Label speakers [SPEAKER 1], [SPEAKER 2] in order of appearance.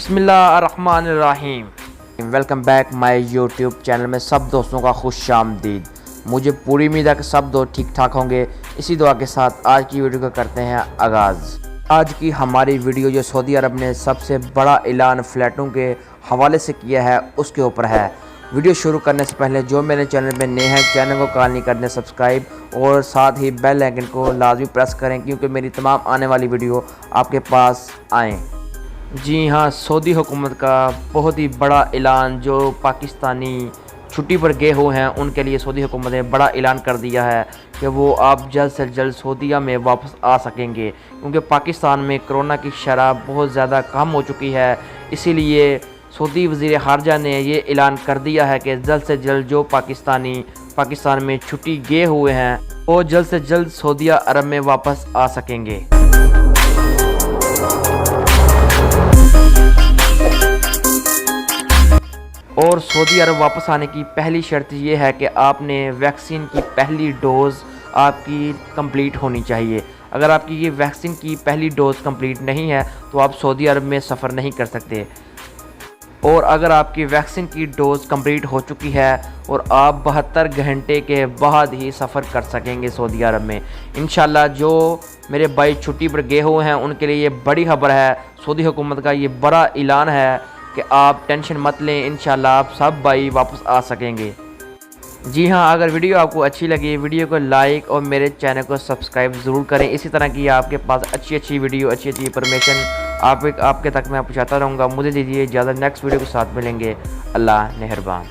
[SPEAKER 1] बिस्मिल्लाहिर्रहमानिर्रहीम। Welcome back my YouTube channel में सब दोस्तों का खुशामदीद। मुझे पूरी उम्मीद है कि सब दोस्त ठीक ठाक होंगे। इसी दुआ के साथ आज की वीडियो को करते हैं आगाज़। आज की हमारी वीडियो जो सऊदी अरब ने सबसे बड़ा ऐलान फ्लैटों के हवाले से किया है उसके ऊपर है। वीडियो शुरू करने से पहले जो मेरे चैनल में नए हैं चैनल को काल नहीं करने सब्सक्राइब और साथ ही बेल आइकन को लाजमी प्रेस करें क्योंकि मेरी तमाम आने वाली वीडियो आपके पास आएँ। जी हाँ, सऊदी हुकूमत का बहुत ही बड़ा ऐलान, जो पाकिस्तानी छुट्टी पर गए हुए हैं उनके लिए सऊदी हुकूमत ने बड़ा ऐलान कर दिया है कि वो आप जल्द से जल्द सऊदीया में वापस आ सकेंगे क्योंकि पाकिस्तान में कोरोना की शरह बहुत ज़्यादा कम हो चुकी है। इसीलिए सऊदी वज़ीर ख़ारजा ने ये ऐलान कर दिया है कि जल्द से जल्द जो पाकिस्तानी पाकिस्तान में छुट्टी गए हुए हैं वो जल्द से जल्द सऊदी अरब में वापस आ सकेंगे। और सऊदी अरब वापस आने की पहली शर्त यह है कि आपने वैक्सीन की पहली डोज़ आपकी कंप्लीट होनी चाहिए। अगर आपकी ये वैक्सीन की पहली डोज़ कंप्लीट नहीं है तो आप सऊदी अरब में सफ़र नहीं कर सकते। और अगर आपकी वैक्सीन की डोज़ कंप्लीट हो चुकी है और आप 72 घंटे के बाद ही सफ़र कर सकेंगे सऊदी अरब में इंशाल्लाह। जो मेरे भाई छुट्टी पर गए हुए हैं उनके लिए ये बड़ी खबर है। सऊदी हुकूमत का ये बड़ा ऐलान है कि आप टेंशन मत लें, इंशाल्लाह आप सब भाई वापस आ सकेंगे। जी हाँ, अगर वीडियो आपको अच्छी लगी वीडियो को लाइक और मेरे चैनल को सब्सक्राइब ज़रूर करें। इसी तरह की आपके पास अच्छी वीडियो अच्छी इंफॉर्मेशन आपके तक मैं पहुँचाता रहूँगा। मुझे दीजिए इजाज़त, नेक्स्ट वीडियो के साथ मिलेंगे। अल्लाह मेहरबान।